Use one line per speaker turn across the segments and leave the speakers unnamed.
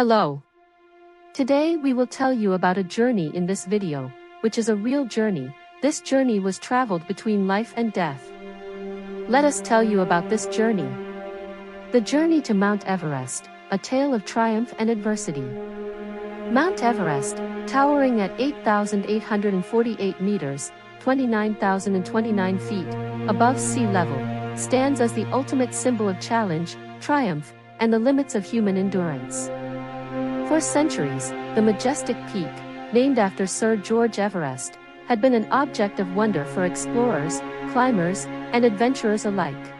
Hello. Today we will tell you about a journey in this video, which is a real journey. This journey was traveled between life and death. Let us tell you about this journey. The journey to Mount Everest, a tale of triumph and adversity. Mount Everest, towering at 8,848 meters, 29,029 feet, above sea level, stands as the ultimate symbol of challenge, triumph, and the limits of human endurance. For centuries, the majestic peak, named after Sir George Everest, had been an object of wonder for explorers, climbers, and adventurers alike.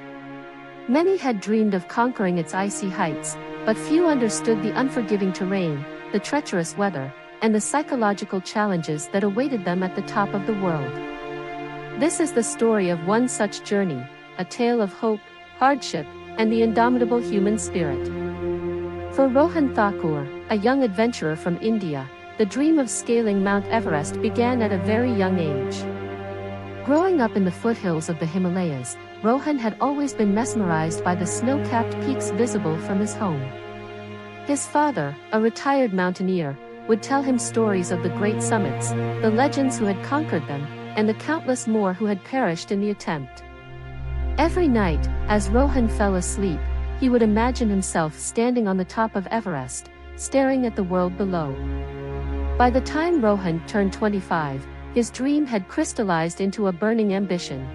Many had dreamed of conquering its icy heights, but few understood the unforgiving terrain, the treacherous weather, and the psychological challenges that awaited them at the top of the world. This is the story of one such journey, a tale of hope, hardship, and the indomitable human spirit. For Rohan Thakur, a young adventurer from India, the dream of scaling Mount Everest began at a very young age. Growing up in the foothills of the Himalayas, Rohan had always been mesmerized by the snow-capped peaks visible from his home. His father, a retired mountaineer, would tell him stories of the great summits, the legends who had conquered them, and the countless more who had perished in the attempt. Every night, as Rohan fell asleep, he would imagine himself standing on the top of Everest, staring at the world below. By the time Rohan turned 25, his dream had crystallized into a burning ambition.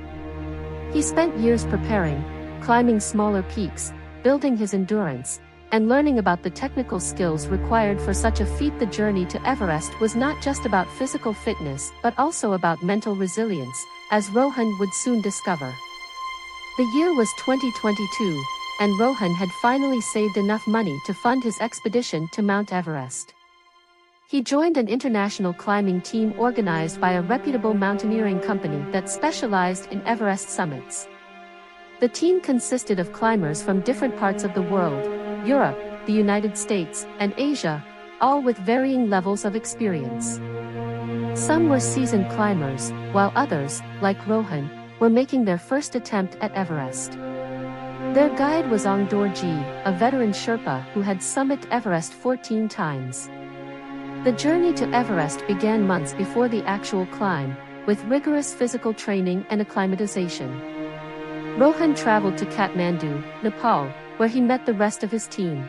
He spent years preparing, climbing smaller peaks, building his endurance, and learning about the technical skills required for such a feat. The journey to Everest was not just about physical fitness but also about mental resilience, as Rohan would soon discover. The year was 2022, and Rohan had finally saved enough money to fund his expedition to Mount Everest. He joined an international climbing team organized by a reputable mountaineering company that specialized in Everest summits. The team consisted of climbers from different parts of the world, Europe, the United States, and Asia, all with varying levels of experience. Some were seasoned climbers, while others, like Rohan, were making their first attempt at Everest. Their guide was Ong Dorji, a veteran Sherpa who had summited Everest 14 times. The journey to Everest began months before the actual climb, with rigorous physical training and acclimatization. Rohan traveled to Kathmandu, Nepal, where he met the rest of his team.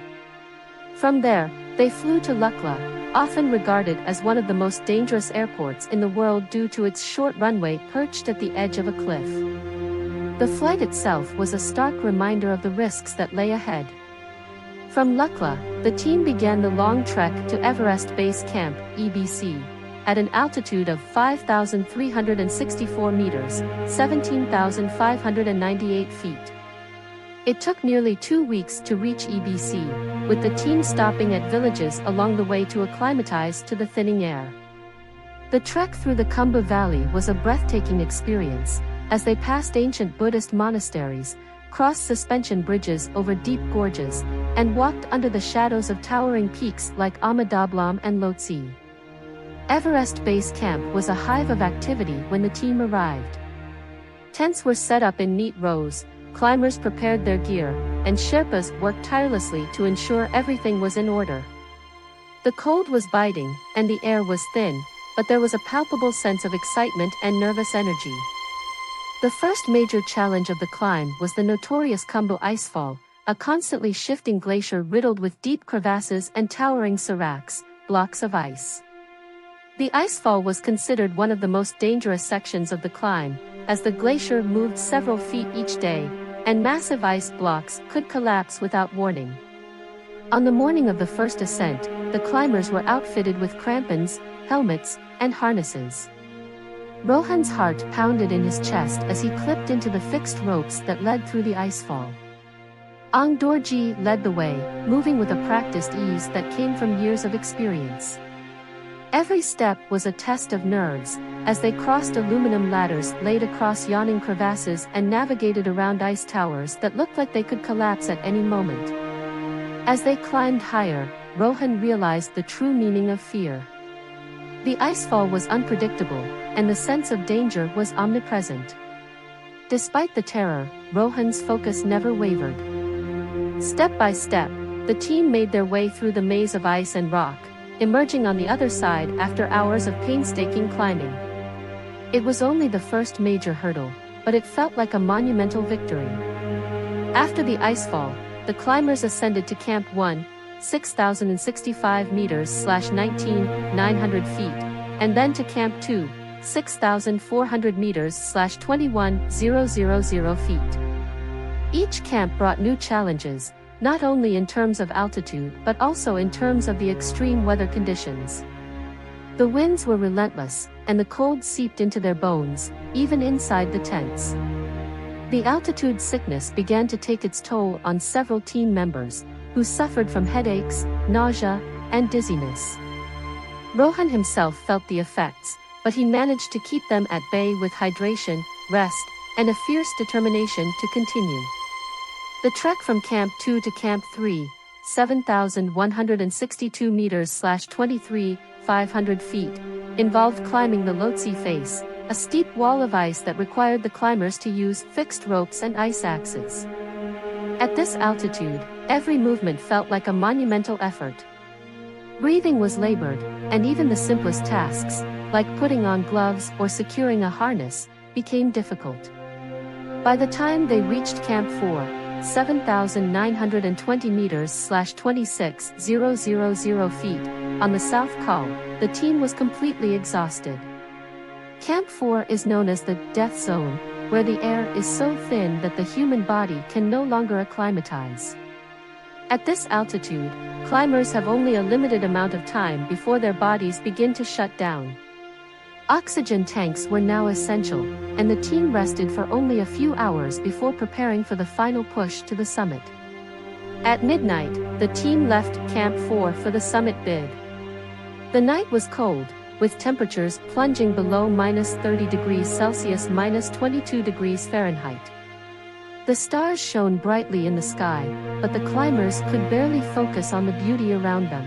From there, they flew to Lukla, often regarded as one of the most dangerous airports in the world due to its short runway perched at the edge of a cliff. The flight itself was a stark reminder of the risks that lay ahead. From Lukla, the team began the long trek to Everest Base Camp, EBC, at an altitude of 5,364 meters, 17,598 feet. It took nearly 2 weeks to reach EBC, with the team stopping at villages along the way to acclimatize to the thinning air. The trek through the Khumbu Valley was a breathtaking experience, as they passed ancient Buddhist monasteries, crossed suspension bridges over deep gorges, and walked under the shadows of towering peaks like Amadablam and Lhotse. Everest Base Camp was a hive of activity when the team arrived. Tents were set up in neat rows, climbers prepared their gear, and Sherpas worked tirelessly to ensure everything was in order. The cold was biting, and the air was thin, but there was a palpable sense of excitement and nervous energy. The first major challenge of the climb was the notorious Khumbu Icefall, a constantly shifting glacier riddled with deep crevasses and towering seracs, blocks of ice. The icefall was considered one of the most dangerous sections of the climb, as the glacier moved several feet each day, and massive ice blocks could collapse without warning. On the morning of the first ascent, the climbers were outfitted with crampons, helmets, and harnesses. Rohan's heart pounded in his chest as he clipped into the fixed ropes that led through the icefall. Ong Dorji led the way, moving with a practiced ease that came from years of experience. Every step was a test of nerves, as they crossed aluminum ladders laid across yawning crevasses and navigated around ice towers that looked like they could collapse at any moment. As they climbed higher, Rohan realized the true meaning of fear. The icefall was unpredictable, and the sense of danger was omnipresent. Despite the terror, Rohan's focus never wavered. Step by step, the team made their way through the maze of ice and rock, emerging on the other side after hours of painstaking climbing. It was only the first major hurdle, but it felt like a monumental victory. After the icefall, the climbers ascended to Camp 1, 6,065 meters/19,900 feet, and then to Camp 2, 6,400 meters/21,000 feet. Each camp brought new challenges, not only in terms of altitude but also in terms of the extreme weather conditions. The winds were relentless, and the cold seeped into their bones, even inside the tents. The altitude sickness began to take its toll on several team members, who suffered from headaches, nausea, and dizziness. Rohan himself felt the effects, but he managed to keep them at bay with hydration, rest, and a fierce determination to continue. The trek from Camp 2 to Camp 3, 7,162 meters/23,500 feet, involved climbing the Lhotse face, a steep wall of ice that required the climbers to use fixed ropes and ice axes. At this altitude, every movement felt like a monumental effort. Breathing was labored, and even the simplest tasks, like putting on gloves or securing a harness, became difficult. By the time they reached Camp 4, 7,920 meters/26,000 feet, on the South Col, the team was completely exhausted. Camp 4 is known as the death zone, where the air is so thin that the human body can no longer acclimatize. At this altitude, climbers have only a limited amount of time before their bodies begin to shut down. Oxygen tanks were now essential, and the team rested for only a few hours before preparing for the final push to the summit. At midnight, the team left Camp 4 for the summit bid. The night was cold, with temperatures plunging below -30 degrees Celsius -22 degrees Fahrenheit. The stars shone brightly in the sky, but the climbers could barely focus on the beauty around them.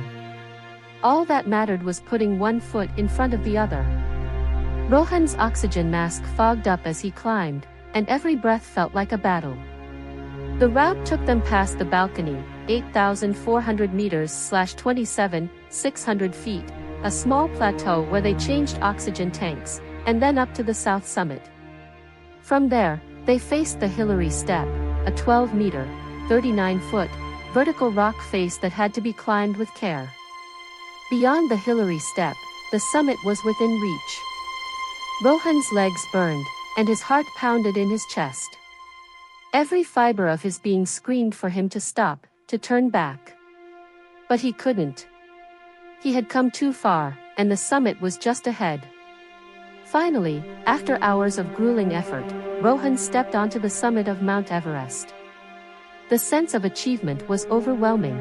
All that mattered was putting one foot in front of the other. Rohan's oxygen mask fogged up as he climbed, and every breath felt like a battle. The route took them past the balcony, 8,400 meters/27,600 feet, a small plateau where they changed oxygen tanks, and then up to the south summit. From there, they faced the Hillary Step, a 12-meter, 39-foot, vertical rock face that had to be climbed with care. Beyond the Hillary Step, the summit was within reach. Rohan's legs burned, and his heart pounded in his chest. Every fiber of his being screamed for him to stop, to turn back. But he couldn't. He had come too far, and the summit was just ahead. Finally, after hours of grueling effort, Rohan stepped onto the summit of Mount Everest. The sense of achievement was overwhelming.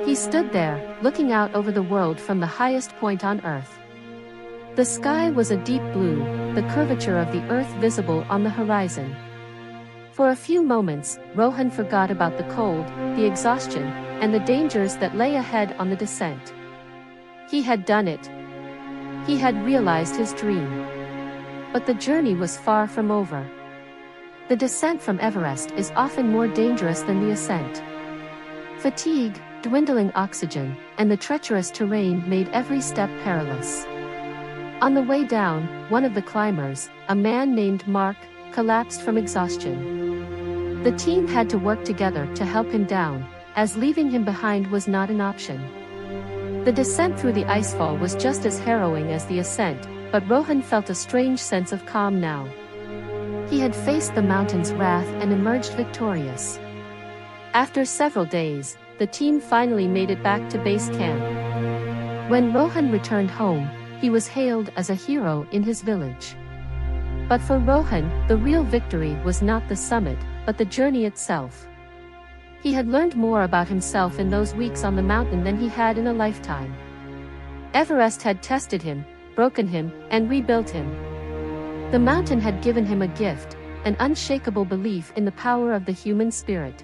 He stood there, looking out over the world from the highest point on Earth. The sky was a deep blue, the curvature of the Earth visible on the horizon. For a few moments, Rohan forgot about the cold, the exhaustion, and the dangers that lay ahead on the descent. He had done it. He had realized his dream. But the journey was far from over. The descent from Everest is often more dangerous than the ascent. Fatigue, dwindling oxygen, and the treacherous terrain made every step perilous. On the way down, one of the climbers, a man named Mark, collapsed from exhaustion. The team had to work together to help him down, as leaving him behind was not an option. The descent through the icefall was just as harrowing as the ascent, but Rohan felt a strange sense of calm now. He had faced the mountain's wrath and emerged victorious. After several days, the team finally made it back to base camp. When Rohan returned home, he was hailed as a hero in his village. But for Rohan, the real victory was not the summit, but the journey itself. He had learned more about himself in those weeks on the mountain than he had in a lifetime. Everest had tested him, broken him, and rebuilt him. The mountain had given him a gift, an unshakable belief in the power of the human spirit.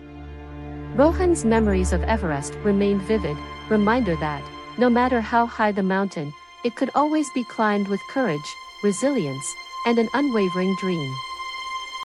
Rohan's memories of Everest remained vivid, reminder that, no matter how high the mountain, it could always be climbed with courage, resilience, and an unwavering dream.